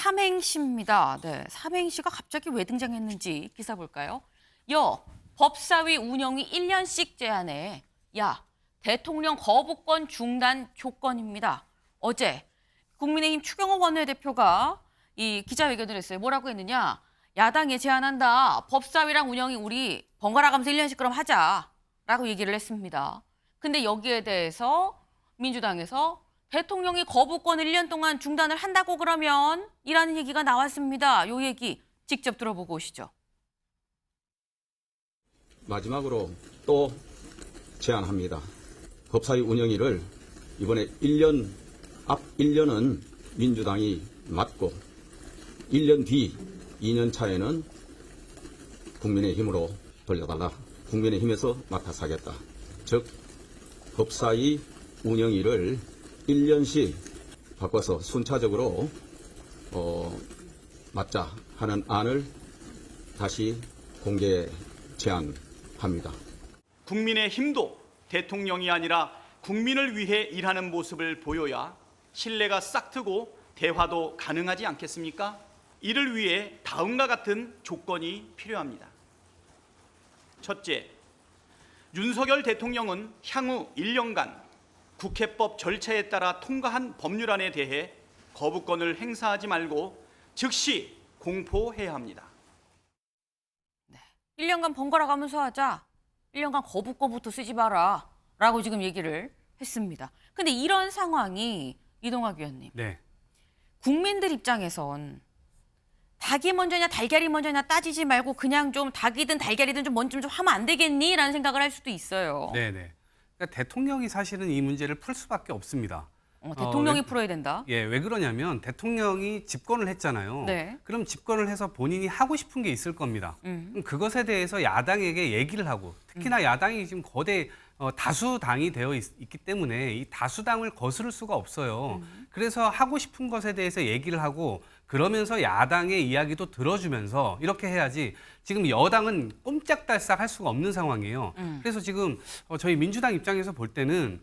삼행시입니다. 네, 삼행시가 갑자기 왜 등장했는지 기사 볼까요? 법사위 운영이 1년씩 제한해. 대통령 거부권 중단 조건입니다. 어제 국민의힘 추경호 원내대표가 이 기자회견을 했어요. 뭐라고 했느냐? 야당에 제안한다. 법사위랑 운영이 우리 번갈아 가면서 1년씩 그럼 하자라고 얘기를 했습니다. 근데 여기에 대해서 민주당에서 대통령이 거부권을 1년 동안 중단을 한다고 그러면 이라는 얘기가 나왔습니다. 요 얘기 직접 들어보고 오시죠. 마지막으로 또 제안합니다. 법사위 운영위를 이번에 1년, 앞 1년은 민주당이 맡고 1년 뒤 2년 차에는 국민의힘으로 돌려달라. 국민의힘에서 맡아서 하겠다. 즉 법사위 운영위를 1년씩 바꿔서 순차적으로 맡자 하는 안을 다시 공개 제안합니다. 국민의힘도 대통령이 아니라 국민을 위해 일하는 모습을 보여야 신뢰가 싹트고 대화도 가능하지 않겠습니까? 이를 위해 다음과 같은 조건이 필요합니다. 첫째, 윤석열 대통령은 향후 1년간 국회법 절차에 따라 통과한 법률안에 대해 거부권을 행사하지 말고 즉시 공포해야 합니다. 1년간 번갈아 가면서 하자. 1년간 거부권부터 쓰지 마라. 라고 지금 얘기를 했습니다. 근데 이런 상황이 이동학 위원님. 네. 국민들 입장에선 닭이 먼저냐 달걀이 먼저냐 따지지 말고 그냥 좀 닭이든 달걀이든 좀 먼저 좀 하면 안 되겠니? 라는 생각을 할 수도 있어요. 네네. 그러니까 대통령이 사실은 이 문제를 풀 수밖에 없습니다. 대통령이 풀어야 된다. 예, 왜 그러냐면 대통령이 집권을 했잖아요. 네. 그럼 집권을 해서 본인이 하고 싶은 게 있을 겁니다. 그럼 그것에 대해서 야당에게 얘기를 하고 특히나 야당이 지금 거대 다수당이 되어 있기 때문에 이 다수당을 거스를 수가 없어요. 그래서 하고 싶은 것에 대해서 얘기를 하고 그러면서 야당의 이야기도 들어주면서 이렇게 해야지 지금 여당은 꼼짝달싹 할 수가 없는 상황이에요. 그래서 지금 저희 민주당 입장에서 볼 때는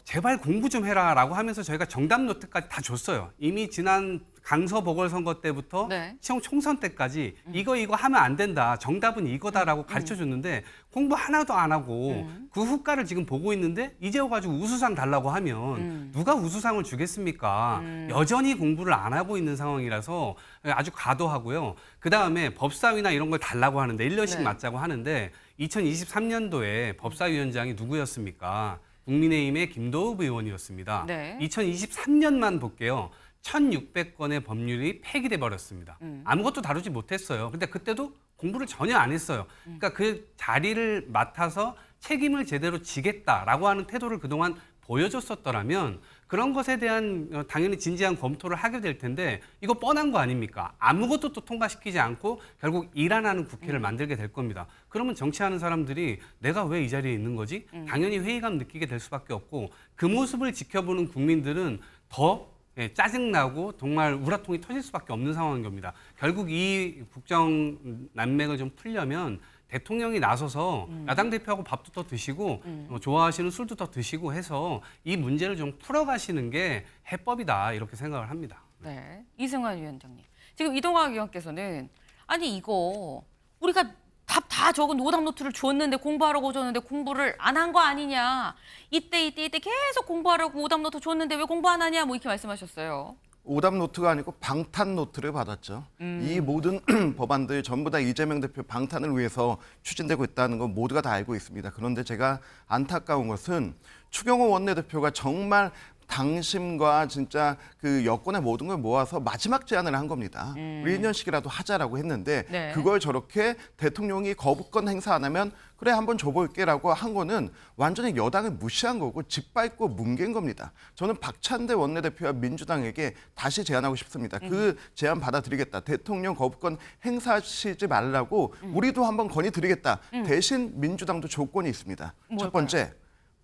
제발 공부 좀 해라라고 하면서 저희가 정답 노트까지 다 줬어요. 이미 지난 강서 보궐선거 때부터 네. 시청 총선 때까지 이거 하면 안 된다. 정답은 이거다라고 가르쳐줬는데 공부 하나도 안 하고 그 후과를 지금 보고 있는데 이제 와가지고 우수상 달라고 하면 누가 우수상을 주겠습니까? 여전히 공부를 안 하고 있는 상황이라서 아주 과도하고요. 그다음에 법사위나 이런 걸 달라고 하는데 1년씩 네. 맞자고 하는데 2023년도에 법사위원장이 누구였습니까? 국민의힘의 김도읍 의원이었습니다. 네. 2023년만 볼게요. 1,600건의 법률이 폐기돼 버렸습니다. 아무것도 다루지 못했어요. 근데 그때도 공부를 전혀 안 했어요. 그러니까 그 자리를 맡아서 책임을 제대로 지겠다라고 하는 태도를 그동안 보여줬었더라면 그런 것에 대한 당연히 진지한 검토를 하게 될 텐데 이거 뻔한 거 아닙니까? 아무것도 또 통과시키지 않고 결국 일 안 하는 국회를 만들게 될 겁니다. 그러면 정치하는 사람들이 내가 왜 이 자리에 있는 거지? 당연히 회의감 느끼게 될 수밖에 없고 그 모습을 지켜보는 국민들은 더 짜증나고 정말 우라통이 터질 수밖에 없는 상황인 겁니다. 결국 이 국정 난맥을 좀 풀려면 대통령이 나서서 야당 대표하고 밥도 더 드시고 좋아하시는 술도 더 드시고 해서 이 문제를 좀 풀어가시는 게 해법이다 이렇게 생각을 합니다. 네. 이승환 위원장님. 지금 이동학 위원께서는 아니 이거 우리가 답 다 적은 오답 노트를 줬는데 공부하라고 줬는데 공부를 안 한 거 아니냐. 이때 계속 공부하라고 오답 노트 줬는데 왜 공부 안 하냐. 뭐 이렇게 말씀하셨어요. 오답 노트가 아니고 방탄 노트를 받았죠. 이 모든 법안들 전부 다 이재명 대표 방탄을 위해서 추진되고 있다는 건 모두가 다 알고 있습니다. 그런데 제가 안타까운 것은 추경호 원내대표가 정말 당심과 진짜 그 여권의 모든 걸 모아서 마지막 제안을 한 겁니다. 우리 1년씩이라도 하자라고 했는데 네. 그걸 저렇게 대통령이 거부권 행사 안 하면 그래 한번 줘볼게라고 한 거는 완전히 여당을 무시한 거고 짓밟고 뭉갠 겁니다. 저는 박찬대 원내대표와 민주당에게 다시 제안하고 싶습니다. 그 제안 받아들이겠다. 대통령 거부권 행사하시지 말라고 우리도 한번 건의드리겠다. 대신 민주당도 조건이 있습니다. 뭘까요? 첫 번째,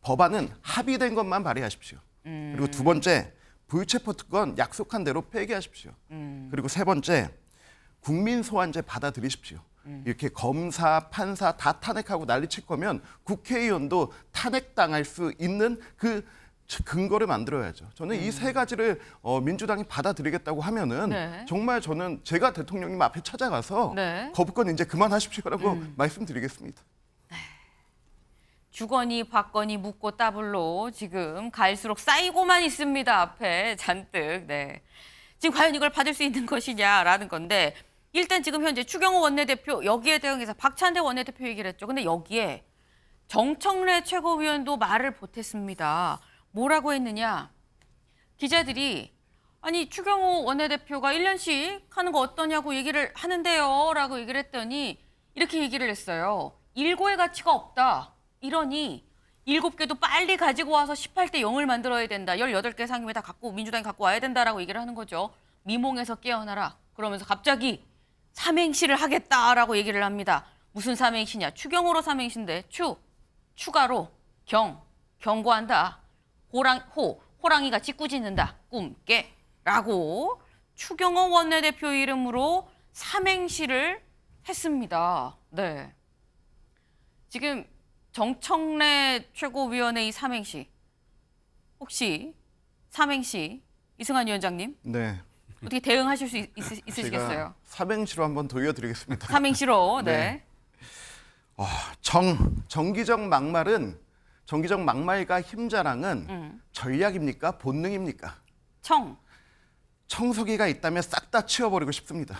법안은 합의된 것만 발의하십시오. 그리고 두 번째, 불체포 특권 약속한 대로 폐기하십시오. 그리고 세 번째, 국민 소환제 받아들이십시오. 이렇게 검사, 판사 다 탄핵하고 난리칠 거면 국회의원도 탄핵당할 수 있는 그 근거를 만들어야죠. 저는 이 세 가지를 민주당이 받아들이겠다고 하면은 네. 정말 저는 제가 대통령님 앞에 찾아가서 네. 거부권 이제 그만하십시오라고 말씀드리겠습니다. 주거니 받거니 묻고 따블로 지금 갈수록 쌓이고만 있습니다. 앞에 잔뜩. 네. 지금 과연 이걸 받을 수 있는 것이냐라는 건데 일단 지금 현재 추경호 원내대표 여기에 대응해서 박찬대 원내대표 얘기를 했죠. 근데 여기에 정청래 최고위원도 말을 보탰습니다. 뭐라고 했느냐. 기자들이 아니 추경호 원내대표가 1년씩 하는 거 어떠냐고 얘기를 하는데요. 라고 얘기를 했더니 이렇게 얘기를 했어요. 일고의 가치가 없다. 이러니 7개도 빨리 가지고 와서 18대 0을 만들어야 된다. 18개 상임위 다 민주당이 갖고 와야 된다라고 얘기를 하는 거죠. 미몽에서 깨어나라. 그러면서 갑자기 삼행시를 하겠다라고 얘기를 합니다. 무슨 삼행시냐. 추경호로 삼행시인데 추가로 경고한다. 호랑이가 짓궂는다. 꿈깨라고 추경호 원내대표 이름으로 삼행시를 했습니다. 네. 지금 정청래 최고위원의 이 삼행시 혹시 삼행시 이승환 위원장님 네. 어떻게 대응하실 수 있으시겠어요? 제가 삼행시로 한번 돌려드리겠습니다. 삼행시로 네. 네. 정기적 막말과 힘자랑은 전략입니까? 본능입니까? 청소기가 있다면 싹 다 치워버리고 싶습니다.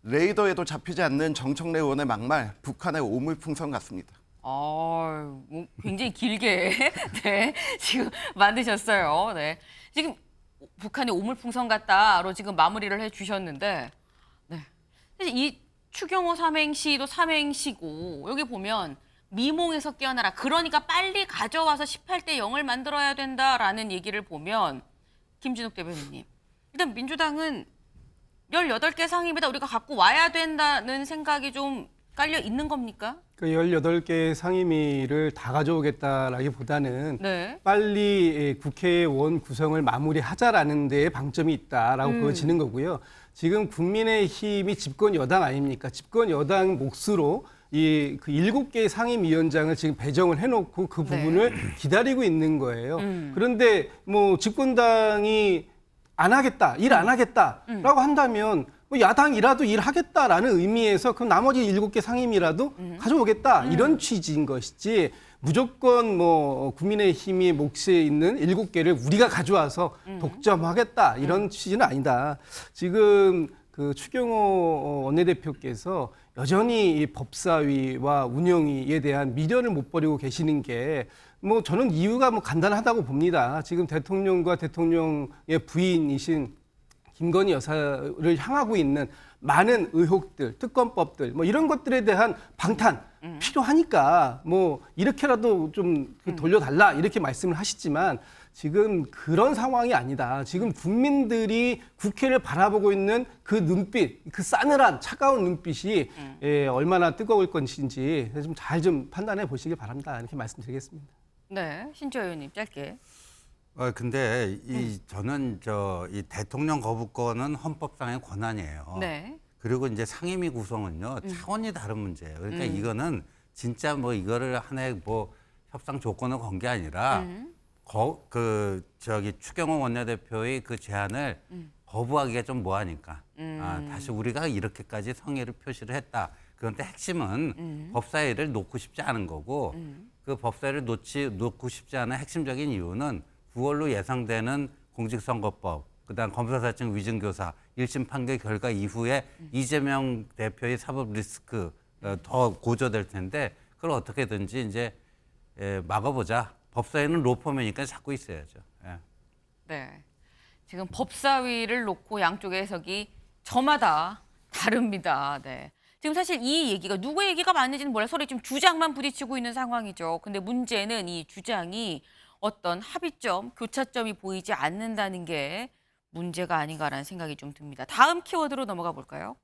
레이더에도 잡히지 않는 정청래 의원의 막말, 북한의 오물풍선 같습니다. 굉장히 길게 네, 지금 만드셨어요. 네. 지금 북한의 오물풍선 같다로 지금 마무리를 해주셨는데 네. 사실 이 추경호 삼행시도 삼행시고 여기 보면 미몽에서 깨어나라. 그러니까 빨리 가져와서 18대 0을 만들어야 된다라는 얘기를 보면 김진욱 대변인님. 일단 민주당은 18개 상임위다 우리가 갖고 와야 된다는 생각이 좀 깔려 있는 겁니까? 그 18개 상임위를 다 가져오겠다라기보다는 네. 빨리 국회의원 구성을 마무리하자라는 데에 방점이 있다라고 보여지는 거고요. 지금 국민의힘이 집권 여당 아닙니까? 집권 여당 몫으로 그 7개의 상임위원장을 지금 배정을 해놓고 그 부분을 기다리고 있는 거예요. 그런데 뭐 집권당이 일 안 하겠다라고 한다면 뭐 야당이라도 일하겠다라는 의미에서 그럼 나머지 7개 상임이라도 가져오겠다 이런 취지인 것이지 무조건 뭐 국민의힘이 몫에 있는 7개를 우리가 가져와서 독점하겠다 이런 취지는 아니다. 지금 그 추경호 원내대표께서 여전히 이 법사위와 운영위에 대한 미련을 못 버리고 계시는 게 뭐 저는 이유가 뭐 간단하다고 봅니다. 지금 대통령과 대통령의 부인이신 김건희 여사를 향하고 있는 많은 의혹들, 특검법들 뭐 이런 것들에 대한 방탄 필요하니까 뭐 이렇게라도 좀 돌려달라 이렇게 말씀을 하시지만 지금 그런 상황이 아니다. 지금 국민들이 국회를 바라보고 있는 그 눈빛, 그 싸늘한 차가운 눈빛이 얼마나 뜨거울 것인지 좀 잘 좀 판단해 보시길 바랍니다. 이렇게 말씀드리겠습니다. 네, 신지호 의원님 짧게. 근데 저는 이 대통령 거부권은 헌법상의 권한이에요. 네. 그리고 이제 상임위 구성은요 차원이 다른 문제예요. 그러니까 이거는 진짜 뭐 이거를 하나의 뭐 협상 조건을 건 게 아니라 추경호 원내대표의 그 제안을 거부하기가 좀 뭐하니까 다시 우리가 이렇게까지 성의를 표시를 했다. 그런데 핵심은 법사위를 놓고 싶지 않은 거고 그 법사위를 놓고 싶지 않은 핵심적인 이유는 9월로 예상되는 공직선거법, 그다음 검사사증 위증교사 1심 판결 결과 이후에 이재명 대표의 사법 리스크 더 고조될 텐데 그걸 어떻게든지 이제 막아보자. 법사위는 로펌이니까 잡고 있어야죠. 예. 네. 지금 법사위를 놓고 양쪽의 해석이 저마다 다릅니다. 네. 지금 사실 이 얘기가 누구의 얘기가 맞는지는 몰라 서로 지금 주장만 부딪히고 있는 상황이죠. 근데 문제는 이 주장이 어떤 합의점, 교차점이 보이지 않는다는 게 문제가 아닌가라는 생각이 좀 듭니다. 다음 키워드로 넘어가 볼까요?